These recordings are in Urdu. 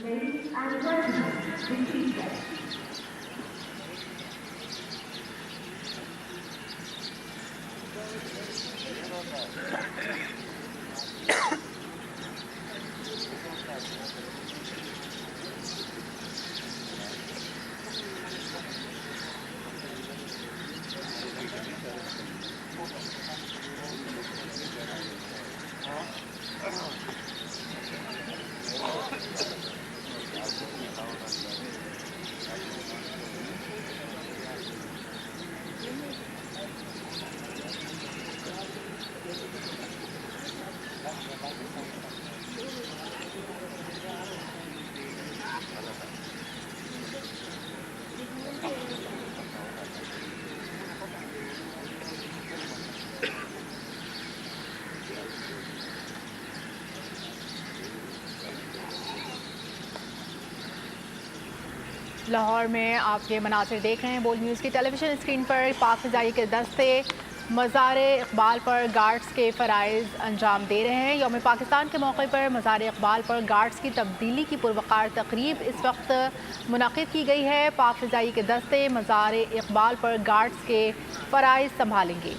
Ladies and gentlemen, repeat that. Lahore میں آپ یہ مناظر دیکھ رہے ہیں بول نیوز کی ٹیلی ویژن اسکرین پر۔ پاک فضائی کے دستے مزار اقبال پر گارڈز کے فرائض انجام دے رہے ہیں۔ یوم پاکستان کے موقع پر مزار اقبال پر گارڈز کی تبدیلی کی پروقار تقریب اس وقت منعقد کی گئی ہے۔ پاک فضائی کے دستے مزار اقبال پر گارڈز کے فرائض سنبھالیں گے۔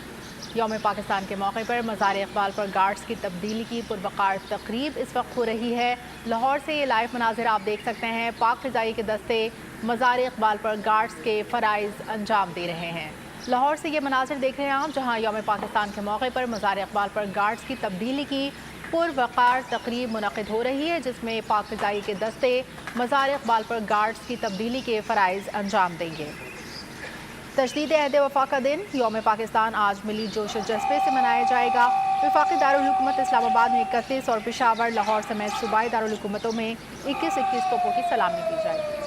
یوم پاکستان کے موقع پر مزار اقبال پر گارڈز کی تبدیلی کی پروقار تقریب اس وقت ہو رہی ہے۔ لاہور سے یہ لائیو مناظر آپ دیکھ سکتے ہیں۔ پاک فضائی کے دستے مزار اقبال پر گارڈز کے فرائض انجام دے رہے ہیں۔ لاہور سے یہ مناظر دیکھ رہے ہیں آپ، جہاں یوم پاکستان کے موقع پر مزار اقبال پر گارڈز کی تبدیلی کی پروقار تقریب منعقد ہو رہی ہے، جس میں پاک فضائی کے دستے مزار اقبال پر گارڈز کی تبدیلی کے فرائض انجام دیں گے۔ تجدید عہد وفا کا دن یوم پاکستان آج ملی جوش و جذبے سے منایا جائے گا۔ وفاقی دارالحکومت اسلام آباد میں 31 اور پشاور، لاہور سمیت صوبائی دارالحکومتوں میں 21 توپوں کی سلامی کی جائے گی۔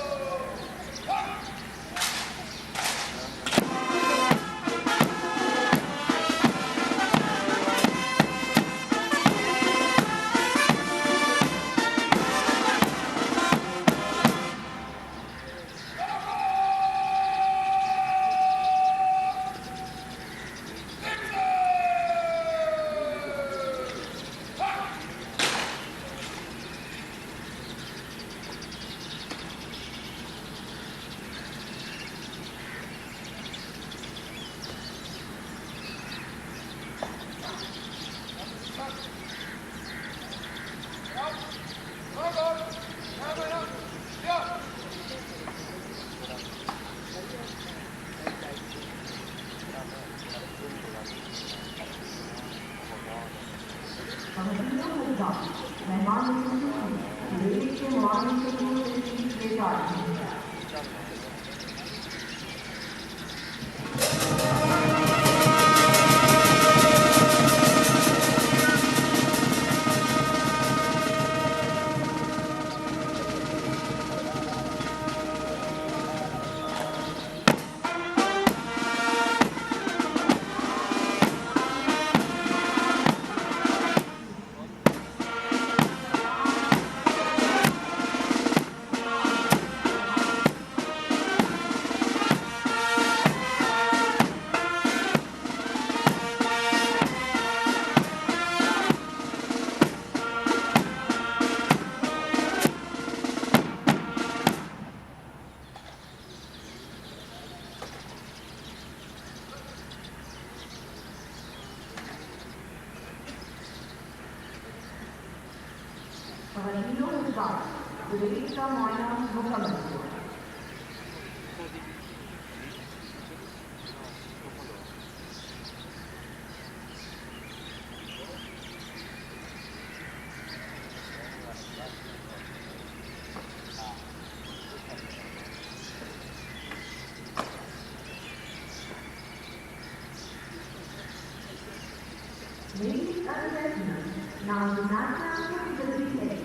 Now do not transfer to the replay.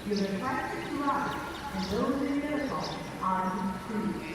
Your request is to us and those in uniform are to screen.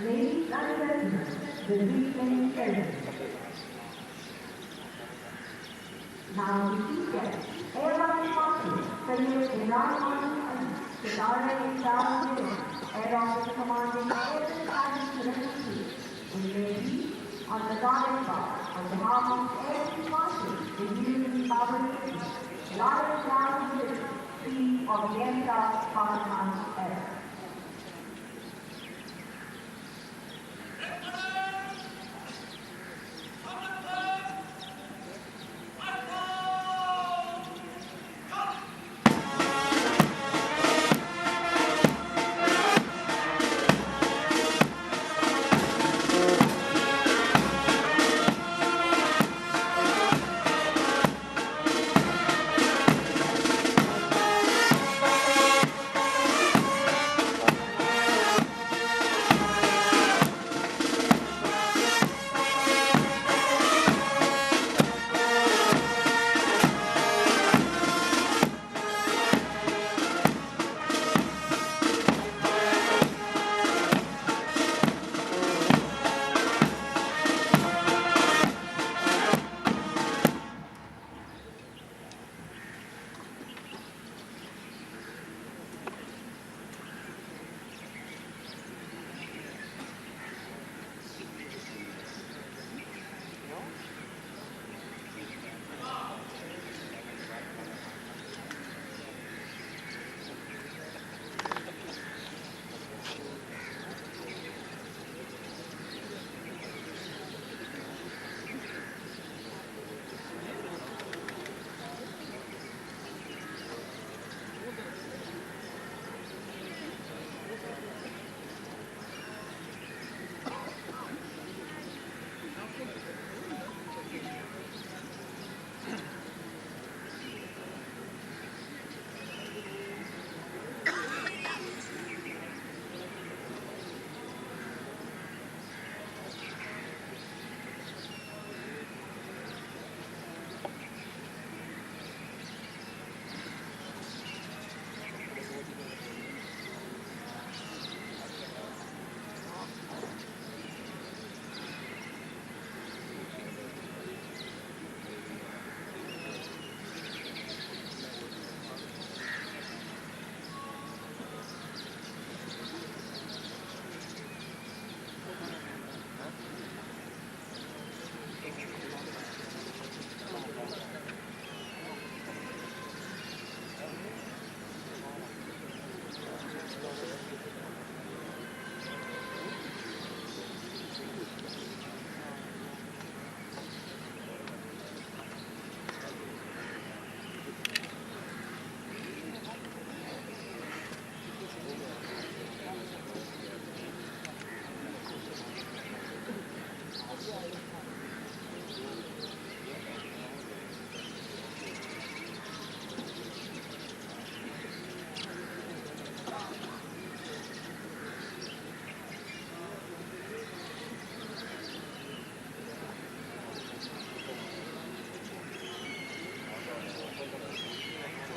Ladies and gentlemen, the reclaiming ceremony. Now the chief guest, Airline Sponsor, Sayyid Imran Ali, Siddhartha Islam, Air Officer Commanding Air Defense Ministry, will lay peace on the Garden Bar on behalf of Air Sponsor, the Union Power Lawrence Brown, Chief of the Aircraft Pakistan Air.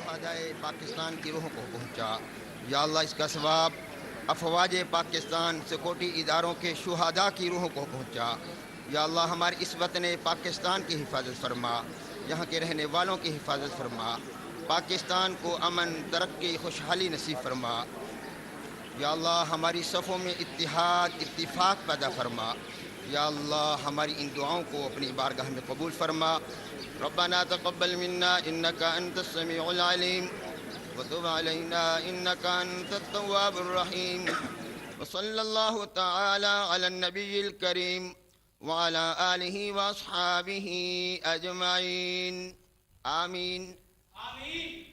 شہدائے Pakistan کی روحوں کو پہنچا. یا اللہ اس کا ثواب افواج پاکستان سیکورٹی اداروں کے شہداء کی روحوں کو پہنچا. یا اللہ ہماری اس وطن پاکستان کی حفاظت فرما, یہاں کے رہنے والوں کی حفاظت فرما, پاکستان کو امن ترقی خوشحالی نصیب فرما. یا اللہ ہماری صفوں میں اتحاد اتفاق پیدا فرما. یا اللہ ہماری ان دعاؤں کو اپنی بارگاہ میں قبول فرما. ربنا تقبل منا انك انت السميع العليم وتب علينا انك انت التواب الرحيم. وصلى الله تعالى على النبي الكريم وعلى آله واصحابه اجمعين. آمين. آمين.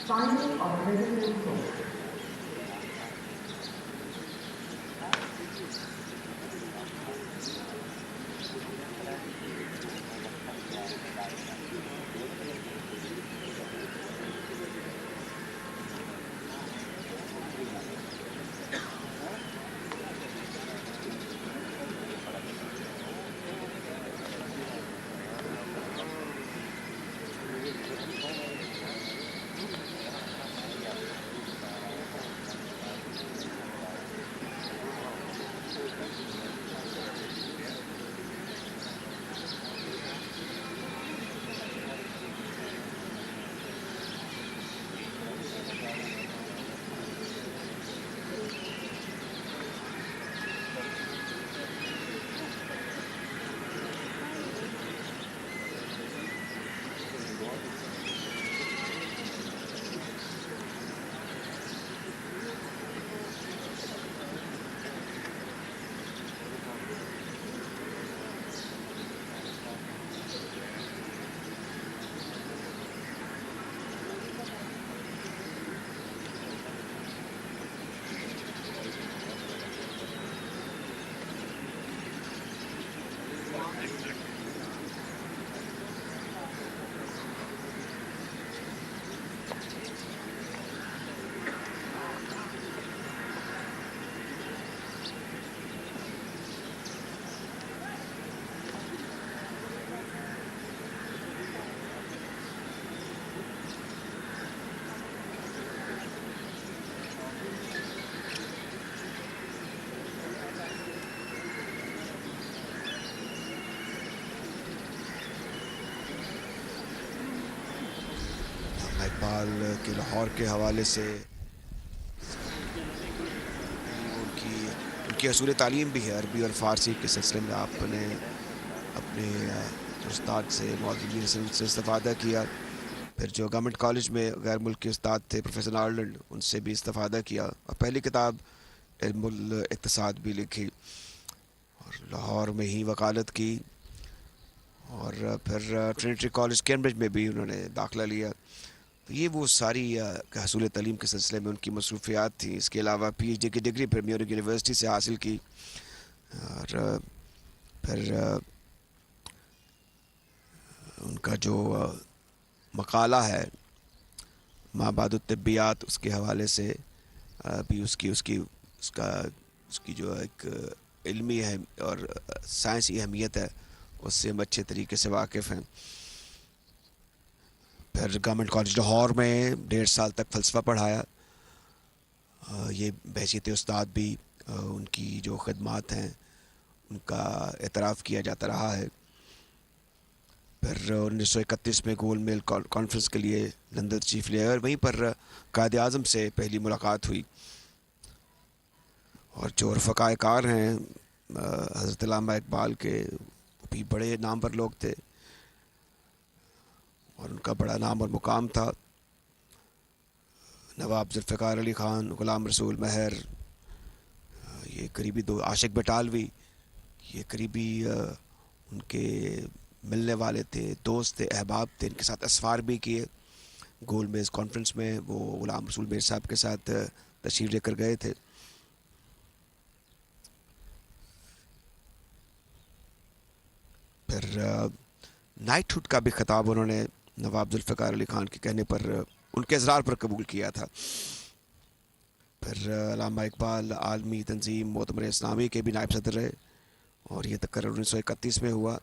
Signing of resolution. اقبال کے لاہور کے حوالے سے ان کی حصول تعلیم بھی ہے عربی اور فارسی کے سلسلے میں آپ نے اپنے استاد سے معززین سے استفادہ کیا، پھر جو گورنمنٹ کالج میں غیر ملکی استاد تھے پروفیسر آرلینڈ ان سے بھی استفادہ کیا، اور پہلی کتاب علم الاقتصاد بھی لکھی، اور لاہور میں ہی وکالت کی، اور پھر ٹرینٹی کالج کیمبرج میں بھی انہوں نے داخلہ لیا. تو یہ وہ ساری حصول تعلیم کے سلسلے میں ان کی مصروفیات تھیں. اس کے علاوہ پی ایچ ڈی کی ڈگری پھر میورک یونیورسٹی سے حاصل کی، اور پھر ان کا جو مقالہ ہے ما بعد الطبیات اس کے حوالے سے بھی اس کی جو ایک علمی اور سائنسی اہمیت ہے اس سے ہم اچھے طریقے سے واقف ہیں. پھر گورنمنٹ کالج لاہور میں 1.5 سال تک فلسفہ پڑھایا. یہ بحیثیت استاد بھی ان کی جو خدمات ہیں ان کا اعتراف کیا جاتا رہا ہے. پھر 1931 میں گول میل کانفرنس کے لیے لندن تشریف لے آئے، اور وہیں پر قائد اعظم سے پہلی ملاقات ہوئی. اور جو رفقائے کار ہیں حضرت علامہ اقبال کے، وہ بھی بڑے نامور لوگ تھے اور ان کا بڑا نام اور مقام تھا. نواب ذوالفقار علی خان، غلام رسول مہر، یہ قریبی دو عاشق بٹالوی، یہ قریبی ان کے ملنے والے تھے، دوست تھے، احباب تھے. ان کے ساتھ اسفار بھی کیے. گول میز کانفرنس میں وہ غلام رسول میر صاحب کے ساتھ تشریف لے کر گئے تھے. پھر نائٹ ہوڈ کا بھی خطاب انہوں نے نواب ذوالفقار علی خان کے کہنے پر، ان کے اصرار پر قبول کیا تھا. پھر علامہ اقبال عالمی تنظیم معتمر اسلامی کے بھی نائب صدر رہے، اور یہ تقرر 1931 میں ہوا.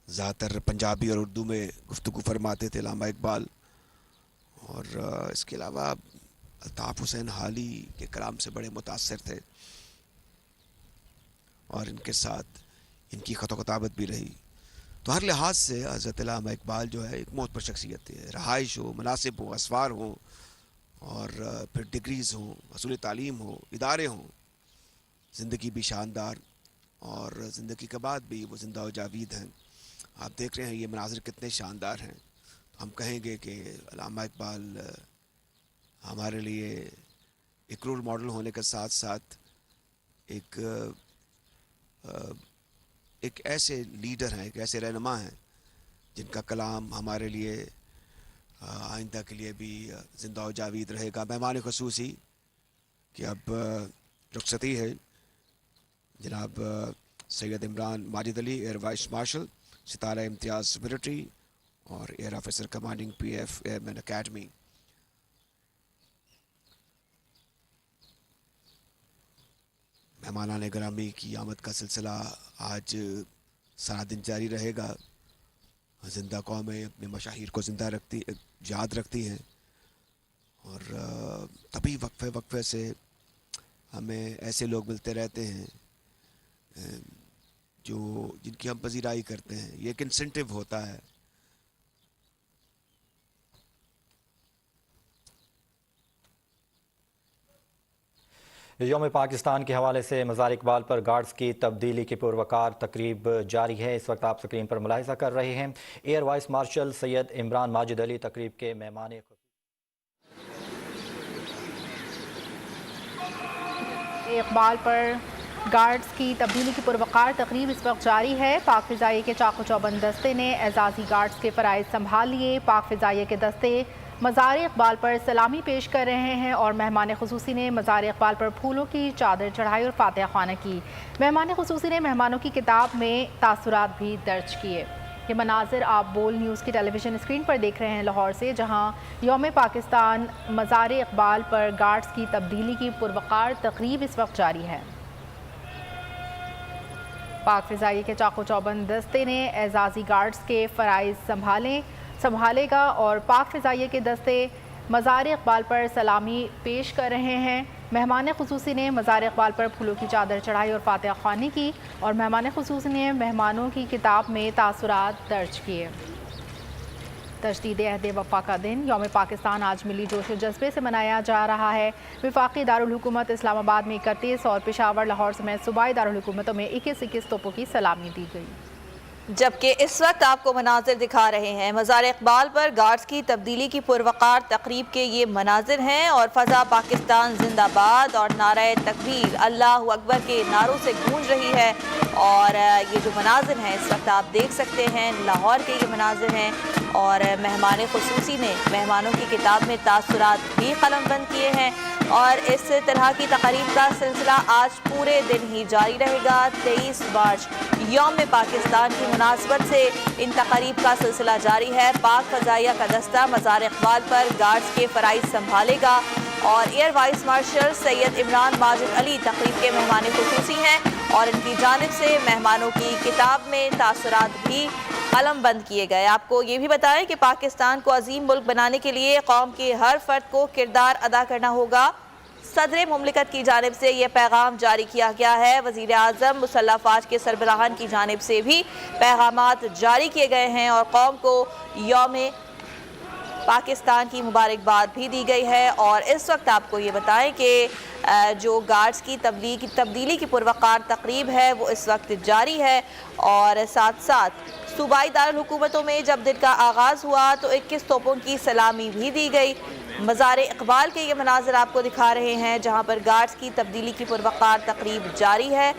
زیادہ تر پنجابی اور اردو میں گفتگو فرماتے تھے علامہ اقبال. اور اس کے علاوہ الطاف حسین حالی کے کلام سے بڑے متاثر تھے، اور ان کے ساتھ ان کی خط و کتابت بھی رہی. تو ہر لحاظ سے حضرت علامہ اقبال جو ہے ایک معتبر شخصیت ہے. رہائش ہو، مناصب ہو، اسفار ہوں، اور پھر ڈگریز ہوں، حصول تعلیم ہو، ادارے ہوں، زندگی بھی شاندار، اور زندگی کے بعد بھی وہ زندہ و جاوید ہیں. آپ دیکھ رہے ہیں یہ مناظر کتنے شاندار ہیں. ہم کہیں گے کہ علامہ اقبال ہمارے لیے ایک رول ماڈل ہونے کے ساتھ ساتھ ایک ایسے لیڈر ہیں، ایک ایسے رہنما ہیں جن کا کلام ہمارے لیے آئندہ کے لیے بھی زندہ و جاوید رہے گا. مہمان خصوصی کہ اب رخصتی ہے جناب Syed Imran Majid Ali, air vice marshal, Sitara Imtiaz military اور air officer commanding PF airmen academy. مہمانان گرامی کی آمد کا سلسلہ آج سارا دن جاری رہے گا. زندہ قومیں اپنے مشاہیر کو یاد رکھتی ہیں، اور تبھی وقفے سے ہمیں ایسے لوگ ملتے رہتے ہیں جن کی ہم پذیرائی کرتے ہیں. یہ ایک انسینٹیو ہوتا ہے. یوم پاکستان کے حوالے سے مزار اقبال پر گارڈز کی تبدیلی کی پروقار تقریب جاری ہے. اس وقت آپ اسکرین پر ملاحظہ کر رہے ہیں. ایئر وائس مارشل سید عمران ماجد علی تقریب کے مہمان اقبال پر گارڈز کی تبدیلی کی پروقار تقریب اس وقت جاری ہے. پاک فضائیہ کے چاق و چوبند دستے نے اعزازی گارڈز کے فرائض سنبھال لیے. پاک فضائیہ کے دستے مزار اقبال پر سلامی پیش کر رہے ہیں، اور مہمان خصوصی نے مزار اقبال پر پھولوں کی چادر چڑھائی اور فاتحہ خوانہ کی. مہمان خصوصی نے مہمانوں کی کتاب میں تاثرات بھی درج کیے. یہ مناظر آپ بول نیوز کی ٹیلی ویژن اسکرین پر دیکھ رہے ہیں لاہور سے، جہاں یوم پاکستان مزار اقبال پر گارڈز کی تبدیلی کی پروقار تقریب اس وقت جاری ہے. پاک فضائیہ کے چاق و چوبند دستے نے اعزازی گارڈز کے فرائض سنبھالے گا، اور پاک فضائیہ کے دستے مزار اقبال پر سلامی پیش کر رہے ہیں. مہمان خصوصی نے مزار اقبال پر پھولوں کی چادر چڑھائی اور فاتحہ خوانی کی، اور مہمان خصوصی نے مہمانوں کی کتاب میں تاثرات درج کیے. تجدید عہد وفا کا دن یوم پاکستان آج ملی جوش و جذبے سے منایا جا رہا ہے۔ وفاقی دارالحکومت اسلام آباد میں 31 اور پشاور، لاہور سمیت صوبائی دارالحکومتوں میں 21 توپوں کی سلامی دی گئی۔ جبکہ اس وقت آپ کو مناظر دکھا رہے ہیں مزار اقبال پر گارڈز کی تبدیلی کی پروقار تقریب کے یہ مناظر ہیں، اور فضا پاکستان زندہ باد اور نعرہ تکبیر اللہ اکبر کے نعروں سے گونج رہی ہے۔ اور یہ جو مناظر ہیں اس وقت آپ دیکھ سکتے ہیں لاہور کے یہ مناظر ہیں، اور مہمان خصوصی نے مہمانوں کی کتاب میں تاثرات بھی قلم بند کیے ہیں، اور اس طرح کی تقریب کا سلسلہ آج پورے دن ہی جاری رہے گا۔ 23 مارچ یوم پاکستان کی مناسبت سے ان تقریب کا سلسلہ جاری ہے۔ پاک فضائیہ کا دستہ مزار اقبال پر گارڈز کے فرائض سنبھالے گا، اور ایئر وائس مارشل سید عمران ماجد علی تقریب کے مہمان خصوصی ہیں، اور ان کی جانب سے مہمانوں کی کتاب میں تاثرات بھی قلم بند کیے گئے۔ آپ کو یہ بھی بتائیں کہ پاکستان کو عظیم ملک بنانے کے لیے قوم کے ہر فرد کو کردار ادا کرنا ہوگا۔ صدر مملکت کی جانب سے یہ پیغام جاری کیا گیا ہے۔ وزیر اعظم مسلح افواج کے سربراہان کی جانب سے بھی پیغامات جاری کیے گئے ہیں، اور قوم کو یوم پاکستان کی مبارکباد بھی دی گئی ہے۔ اور اس وقت آپ کو یہ بتائیں کہ جو گارڈز کی تبدیلی کی پروقار تقریب ہے وہ اس وقت جاری ہے، اور ساتھ ساتھ صوبائی دارالحکومتوں میں جب دن کا آغاز ہوا تو 21 توپوں کی سلامی بھی دی گئی۔ مزار اقبال کے یہ مناظر آپ کو دکھا رہے ہیں جہاں پر گارڈز کی تبدیلی کی پروقار تقریب جاری ہے،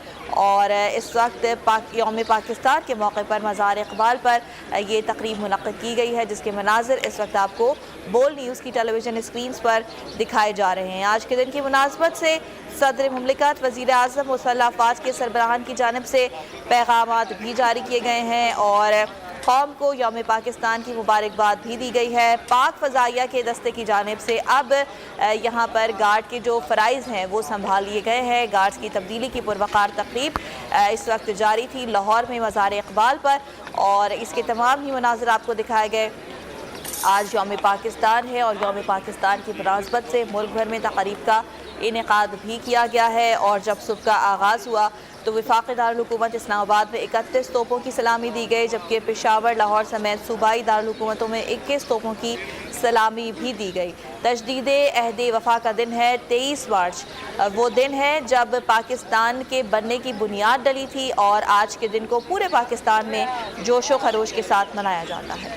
اور اس وقت یوم پاکستان کے موقع پر مزار اقبال پر یہ تقریب منعقد کی گئی ہے، جس کے مناظر اس وقت آپ کو بول نیوز کی ٹیلی ویژن اسکرینز پر دکھائے جا رہے ہیں۔ آج کے دن کی مناسبت سے صدر مملکت، وزیر اعظم، مسلح افواج کے سربراہان کی جانب سے پیغامات بھی جاری کیے گئے ہیں، اور قوم کو یوم پاکستان کی مبارکباد بھی دی گئی ہے۔ پاک فضائیہ کے دستے کی جانب سے اب یہاں پر گارڈ کے جو فرائض ہیں وہ سنبھال لیے گئے ہیں۔ گارڈز کی تبدیلی کی پروقار تقریب اس وقت جاری تھی لاہور میں مزار اقبال پر، اور اس کے تمام ہی مناظر آپ کو دکھائے گئے۔ آج یوم پاکستان ہے، اور یوم پاکستان کی مناسبت سے ملک بھر میں تقریب کا انعقاد بھی کیا گیا ہے، اور جب صبح کا آغاز ہوا تو وفاقی دارالحکومت اسلام آباد میں 31 توپوں کی سلامی دی گئی، جبکہ پشاور، لاہور سمیت صوبائی دارالحکومتوں میں 21 توپوں کی سلامی بھی دی گئی۔ تجدید عہد وفا کا دن ہے 23 مارچ، وہ دن ہے جب پاکستان کے بننے کی بنیاد ڈلی تھی، اور آج کے دن کو پورے پاکستان میں جوش و خروش کے ساتھ منایا جاتا ہے۔